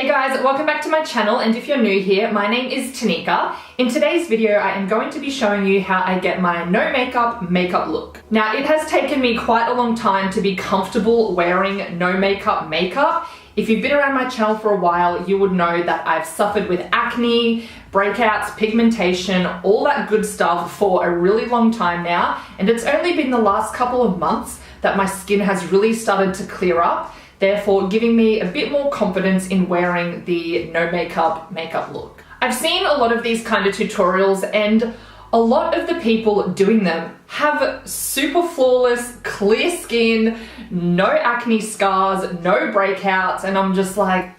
Hey guys, welcome back to my channel, and if you're new here, my name is Tanika. In today's video, I am going to be showing you how I get my no makeup look. Now, it has taken me quite a long time to be comfortable wearing no makeup. If you've been around my channel for a while, you would know that I've suffered with acne, breakouts, pigmentation, all that good stuff for a really long time now, and it's only been the last couple of months that my skin has really started to clear up, therefore giving me a bit more confidence in wearing the no makeup look. I've seen a lot of these kind of tutorials, and a lot of the people doing them have super flawless, clear skin, no acne scars, no breakouts, and I'm just like,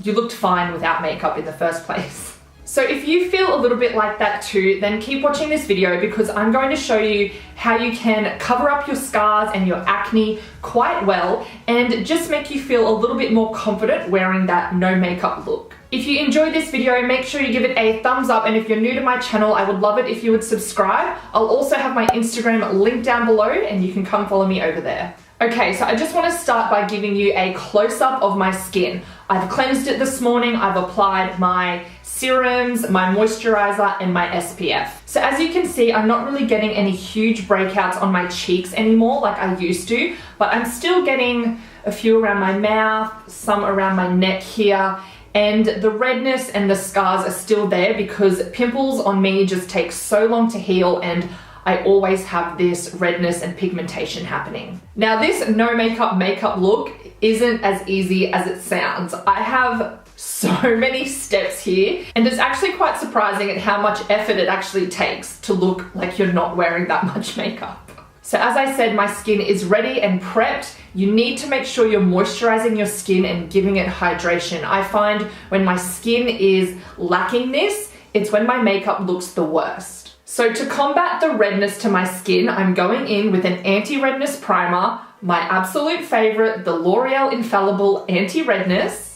you looked fine without makeup in the first place. So if you feel a little bit like that too, then keep watching this video because I'm going to show you how you can cover up your scars and your acne quite well and just make you feel a little bit more confident wearing that no makeup look. If you enjoyed this video, make sure you give it a thumbs up, and if you're new to my channel, I would love it if you would subscribe. I'll also have my Instagram linked down below and you can come follow me over there. Okay, so I just want to start by giving you a close-up of my skin. I've cleansed it this morning, I've applied my serums, my moisturizer, and my SPF. So as you can see, I'm not really getting any huge breakouts on my cheeks anymore like I used to, but I'm still getting a few around my mouth, some around my neck here, and the redness and the scars are still there because pimples on me just take so long to heal, and I always have this redness and pigmentation happening. Now, this no makeup look isn't as easy as it sounds. I have so many steps here, and it's actually quite surprising at how much effort it actually takes to look like you're not wearing that much makeup. So as I said, my skin is ready and prepped. You need to make sure you're moisturizing your skin and giving it hydration. I find when my skin is lacking this, it's when my makeup looks the worst. So to combat the redness to my skin, I'm going in with an anti-redness primer, my absolute favorite, the L'Oreal Infallible Anti-Redness.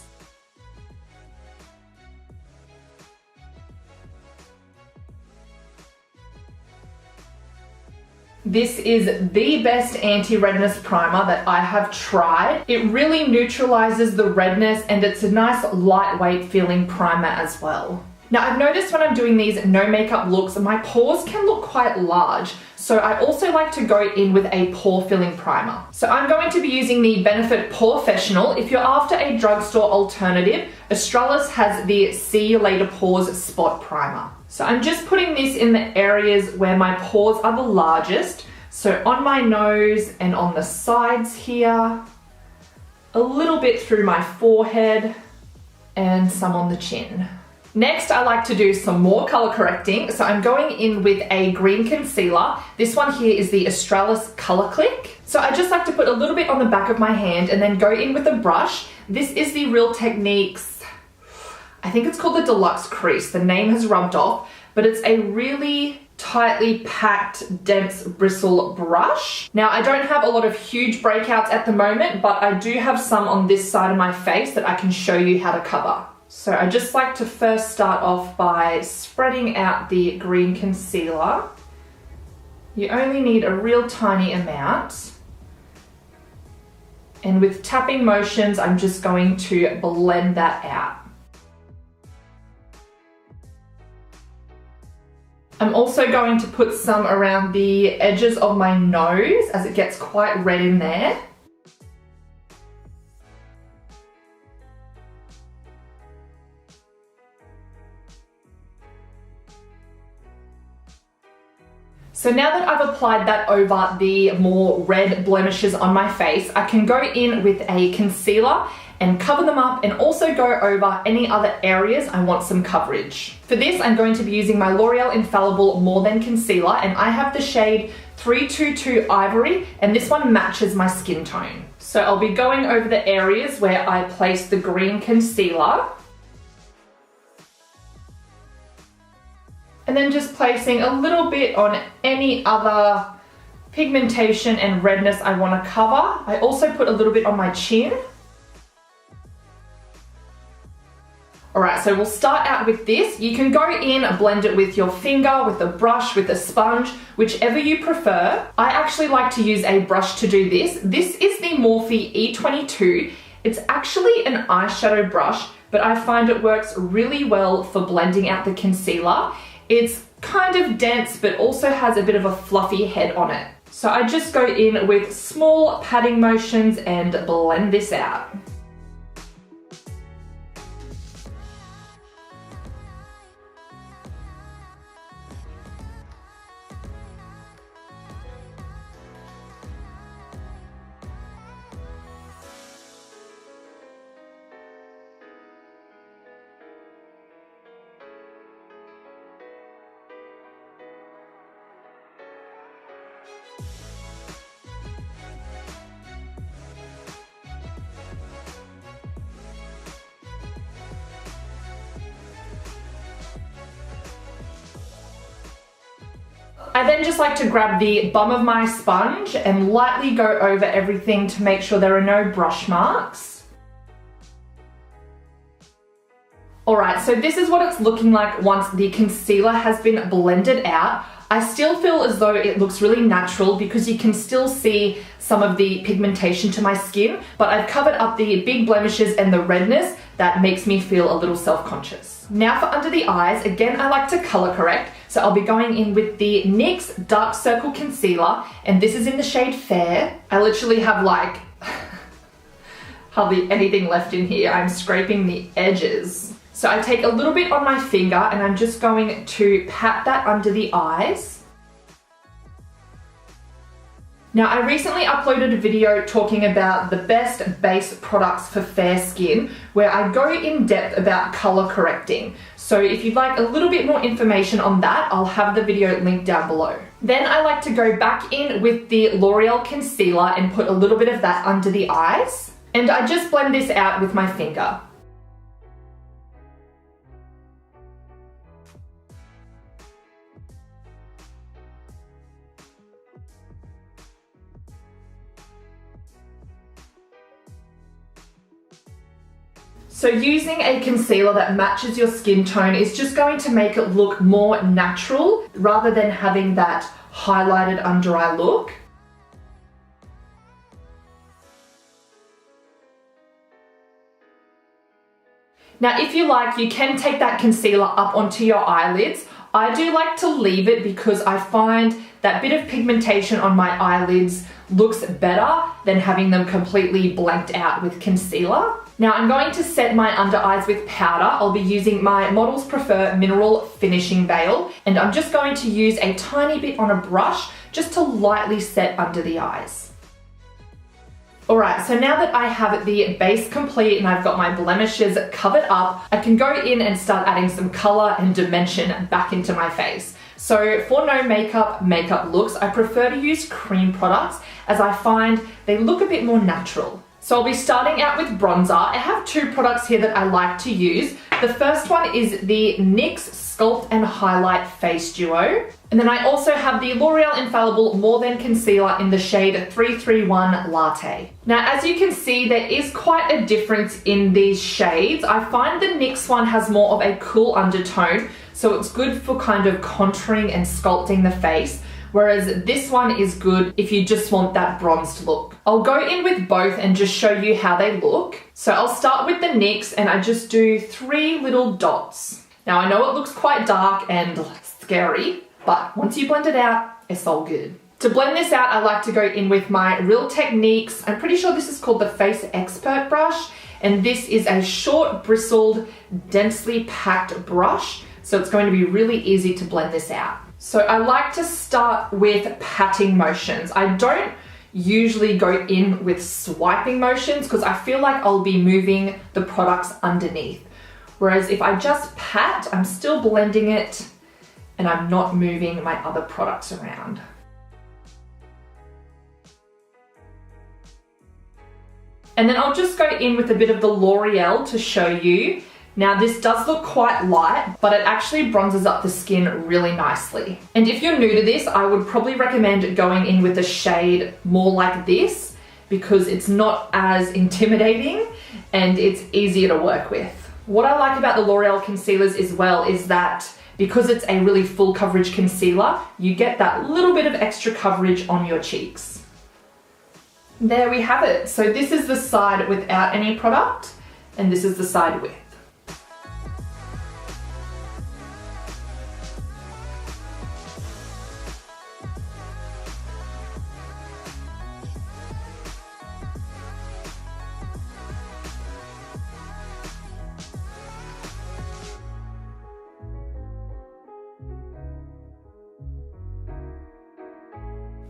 This is the best anti-redness primer that I have tried. It really neutralizes the redness, and it's a nice lightweight feeling primer as well. Now, I've noticed when I'm doing these no makeup looks, my pores can look quite large. So I also like to go in with a pore filling primer. So I'm going to be using the Benefit Porefessional. If you're after a drugstore alternative, Australis has the See You Later Pores Spot Primer. So I'm just putting this in the areas where my pores are the largest. So on my nose and on the sides here, a little bit through my forehead, and some on the chin. Next, I like to do some more color correcting. So I'm going in with a green concealer. This one here is the Australis Color Click. So I just like to put a little bit on the back of my hand and then go in with a brush. This is the Real Techniques, I think it's called the Deluxe Crease. The name has rubbed off, but it's a really tightly packed, dense bristle brush. Now, I don't have a lot of huge breakouts at the moment, but I do have some on this side of my face that I can show you how to cover. So I just like to first start off by spreading out the green concealer. You only need a real tiny amount. And with tapping motions, I'm just going to blend that out. I'm also going to put some around the edges of my nose as it gets quite red in there. So now that I've applied that over the more red blemishes on my face, I can go in with a concealer and cover them up, and also go over any other areas I want some coverage. For this, I'm going to be using my L'Oreal Infallible More Than Concealer, and I have the shade 322 Ivory, and this one matches my skin tone. So I'll be going over the areas where I placed the green concealer, and then just placing a little bit on any other pigmentation and redness I want to cover. I also put a little bit on my chin. Alright, so we'll start out with this. You can go in, blend it with your finger, with a brush, with a sponge, whichever you prefer. I actually like to use a brush to do this. This is the Morphe E22. It's actually an eyeshadow brush, but I find it works really well for blending out the concealer. It's kind of dense, but also has a bit of a fluffy head on it. So I just go in with small patting motions and blend this out. I then just like to grab the bum of my sponge and lightly go over everything to make sure there are no brush marks. Alright, so this is what it's looking like once the concealer has been blended out. I still feel as though it looks really natural because you can still see some of the pigmentation to my skin, but I've covered up the big blemishes and the redness that makes me feel a little self-conscious. Now for under the eyes, again I like to color correct, so I'll be going in with the NYX Dark Circle Concealer, and this is in the shade Fair. I literally have like hardly anything left in here. I'm scraping the edges. So I take a little bit on my finger and I'm just going to pat that under the eyes. Now I recently uploaded a video talking about the best base products for fair skin, where I go in depth about color correcting. So if you'd like a little bit more information on that, I'll have the video linked down below. Then I like to go back in with the L'Oreal concealer and put a little bit of that under the eyes. And I just blend this out with my finger. So using a concealer that matches your skin tone is just going to make it look more natural rather than having that highlighted under eye look. Now if you like, you can take that concealer up onto your eyelids. I do like to leave it because I find that bit of pigmentation on my eyelids looks better than having them completely blanked out with concealer. Now I'm going to set my under eyes with powder. I'll be using my Models Prefer Mineral Finishing Veil, and I'm just going to use a tiny bit on a brush just to lightly set under the eyes. Alright, so now that I have the base complete and I've got my blemishes covered up, I can go in and start adding some colour and dimension back into my face. So for no makeup looks, I prefer to use cream products as I find they look a bit more natural. So I'll be starting out with bronzer. I have two products here that I like to use. The first one is the NYX Sculpt and Highlight Face Duo. And then I also have the L'Oreal Infallible More Than Concealer in the shade 331 Latte. Now as you can see, there is quite a difference in these shades. I find the NYX one has more of a cool undertone, so it's good for kind of contouring and sculpting the face. Whereas this one is good if you just want that bronzed look. I'll go in with both and just show you how they look. So I'll start with the NYX and I just do 3 little dots. Now I know it looks quite dark and scary, but once you blend it out, it's all good. To blend this out, I like to go in with my Real Techniques. I'm pretty sure this is called the Face Expert brush, and this is a short, bristled, densely packed brush, so it's going to be really easy to blend this out. So I like to start with patting motions. I don't usually go in with swiping motions because I feel like I'll be moving the products underneath. Whereas if I just pat, I'm still blending it and I'm not moving my other products around. And then I'll just go in with a bit of the L'Oreal to show you. Now this does look quite light, but it actually bronzes up the skin really nicely. And if you're new to this, I would probably recommend going in with a shade more like this because it's not as intimidating and it's easier to work with. What I like about the L'Oreal concealers as well is that because it's a really full coverage concealer, you get that little bit of extra coverage on your cheeks. There we have it. So this is the side without any product and this is the side with.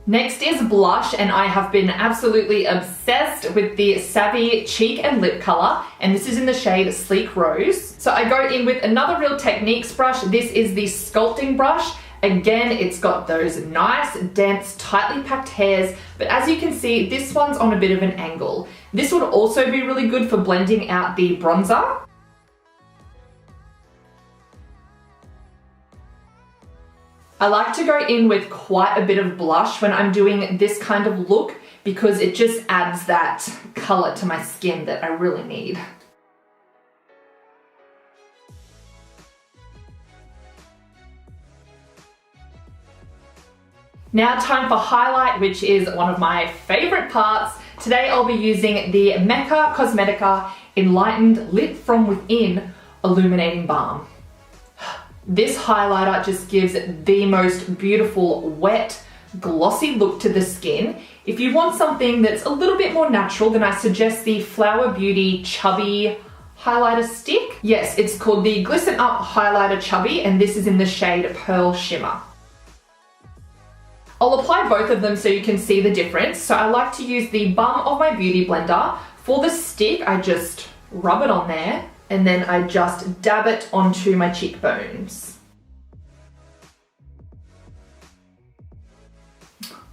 Next is blush, and I have been absolutely obsessed with the Savvy Cheek and Lip color, and this is in the shade Sleek Rose. So I go in with another Real Techniques brush. This is the sculpting brush. Again, it's got those nice, dense, tightly packed hairs, but as you can see, this one's on a bit of an angle. This would also be really good for blending out the bronzer. I like to go in with quite a bit of blush when I'm doing this kind of look because it just adds that color to my skin that I really need. Now time for highlight, which is one of my favorite parts. Today I'll be using the Mecca Cosmetica Enlightened Lit From Within Illuminating Balm. This highlighter just gives the most beautiful, wet, glossy look to the skin. If you want something that's a little bit more natural, then I suggest the Flower Beauty Chubby highlighter stick. Yes, it's called the Glisten Up Highlighter Chubby, and this is in the shade Pearl Shimmer. I'll apply both of them so you can see the difference. So I like to use the bum of my beauty blender. For the stick, I just rub it on there, and then I just dab it onto my cheekbones.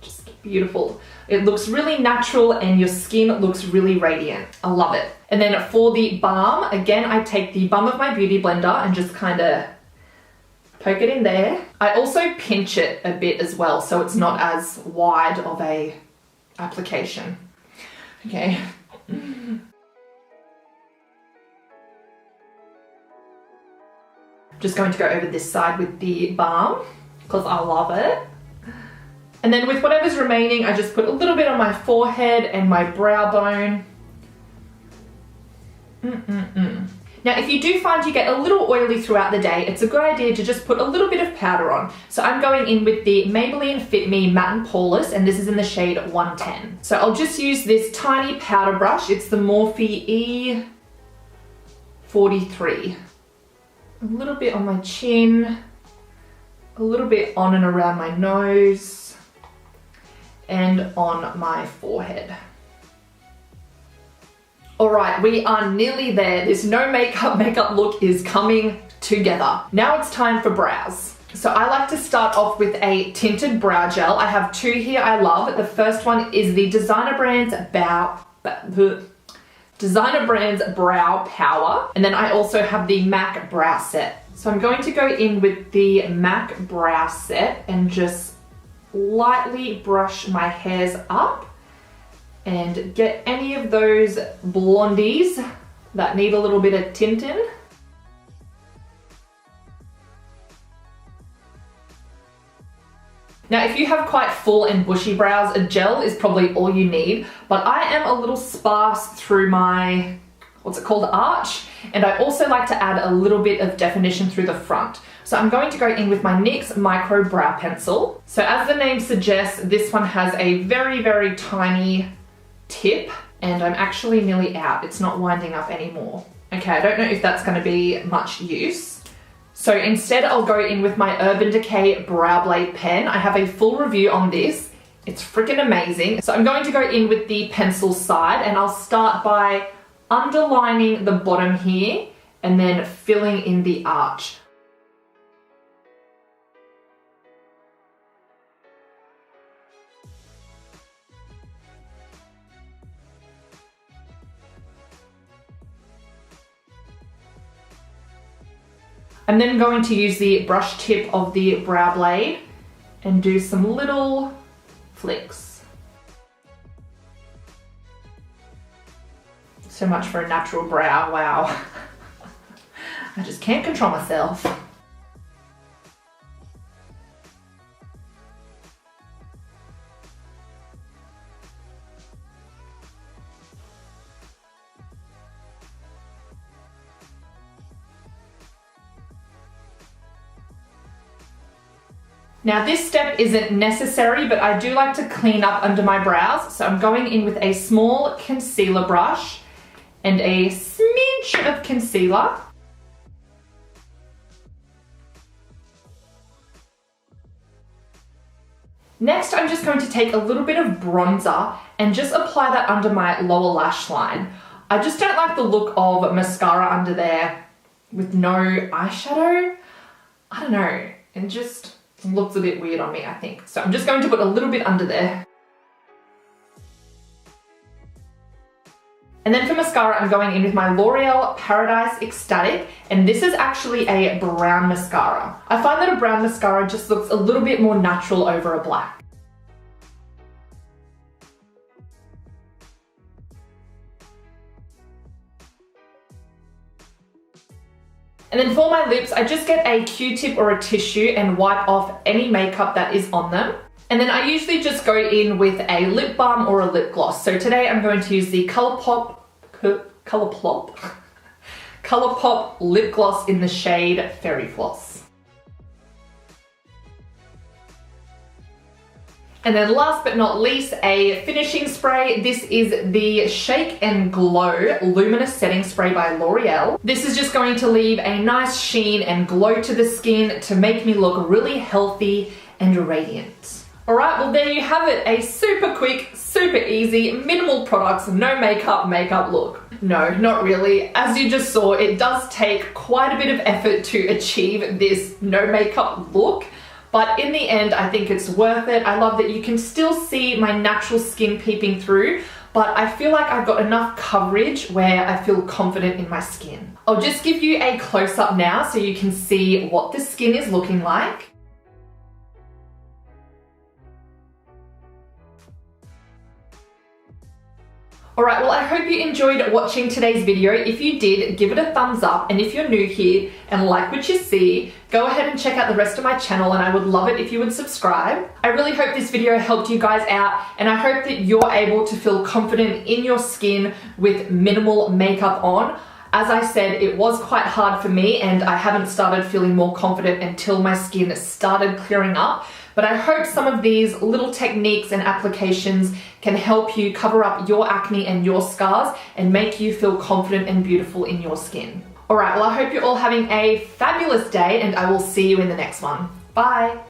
Just beautiful. It looks really natural and your skin looks really radiant. I love it. And then for the balm, again, I take the bum of my beauty blender and just kind of poke it in there. I also pinch it a bit as well, so it's not as wide of a application. Okay. Just going to go over this side with the balm because I love it. And then with whatever's remaining, I just put a little bit on my forehead and my brow bone. Now, if you do find you get a little oily throughout the day, it's a good idea to just put a little bit of powder on. So I'm going in with the Maybelline Fit Me Matte and Poreless, and this is in the shade 110. So I'll just use this tiny powder brush. It's the Morphe E43. A little bit on my chin, a little bit on and around my nose, and on my forehead. All right, we are nearly there. This no makeup look is coming together. Now it's time for brows. So I like to start off with a tinted brow gel. I have two here I love. The first one is the Designer Brands Brow Power. And then I also have the MAC Brow Set. So I'm going to go in with the MAC Brow Set and just lightly brush my hairs up and get any of those blondies that need a little bit of tinting. Now, if you have quite full and bushy brows, a gel is probably all you need, but I am a little sparse through my, arch, and I also like to add a little bit of definition through the front. So I'm going to go in with my NYX Micro Brow Pencil. So as the name suggests, this one has a very, very tiny tip, and I'm actually nearly out. It's not winding up anymore. Okay, I don't know if that's gonna be much use. So instead I'll go in with my Urban Decay Brow Blade pen. I have a full review on this. It's freaking amazing. So I'm going to go in with the pencil side, and I'll start by underlining the bottom here and then filling in the arch. I'm then going to use the brush tip of the brow blade and do some little flicks. So much for a natural brow, wow. I just can't control myself. Now this step isn't necessary, but I do like to clean up under my brows. So I'm going in with a small concealer brush and a smidge of concealer. Next, I'm just going to take a little bit of bronzer and just apply that under my lower lash line. I just don't like the look of mascara under there with no eyeshadow. I don't know, it just looks a bit weird on me, I think. So I'm just going to put a little bit under there. And then for mascara, I'm going in with my L'Oreal Paradise Ecstatic, and this is actually a brown mascara. I find that a brown mascara just looks a little bit more natural over a black. And then for my lips, I just get a Q-tip or a tissue and wipe off any makeup that is on them. And then I usually just go in with a lip balm or a lip gloss. So today I'm going to use the ColourPop lip gloss in the shade Fairy Floss. And then last but not least, a finishing spray. This is the Shake and Glow Luminous Setting Spray by L'Oreal. This is just going to leave a nice sheen and glow to the skin to make me look really healthy and radiant. Alright, well there you have it, a super quick, super easy, minimal products, no makeup look. No, not really. As you just saw, it does take quite a bit of effort to achieve this no makeup look, but in the end, I think it's worth it. I love that you can still see my natural skin peeping through, but I feel like I've got enough coverage where I feel confident in my skin. I'll just give you a close-up now so you can see what the skin is looking like. Alright, well I hope you enjoyed watching today's video. If you did, give it a thumbs up, and if you're new here and like what you see, go ahead and check out the rest of my channel, and I would love it if you would subscribe. I really hope this video helped you guys out, and I hope that you're able to feel confident in your skin with minimal makeup on. As I said, it was quite hard for me, and I haven't started feeling more confident until my skin started clearing up. But I hope some of these little techniques and applications can help you cover up your acne and your scars and make you feel confident and beautiful in your skin. Alright, well I hope you're all having a fabulous day, and I will see you in the next one. Bye!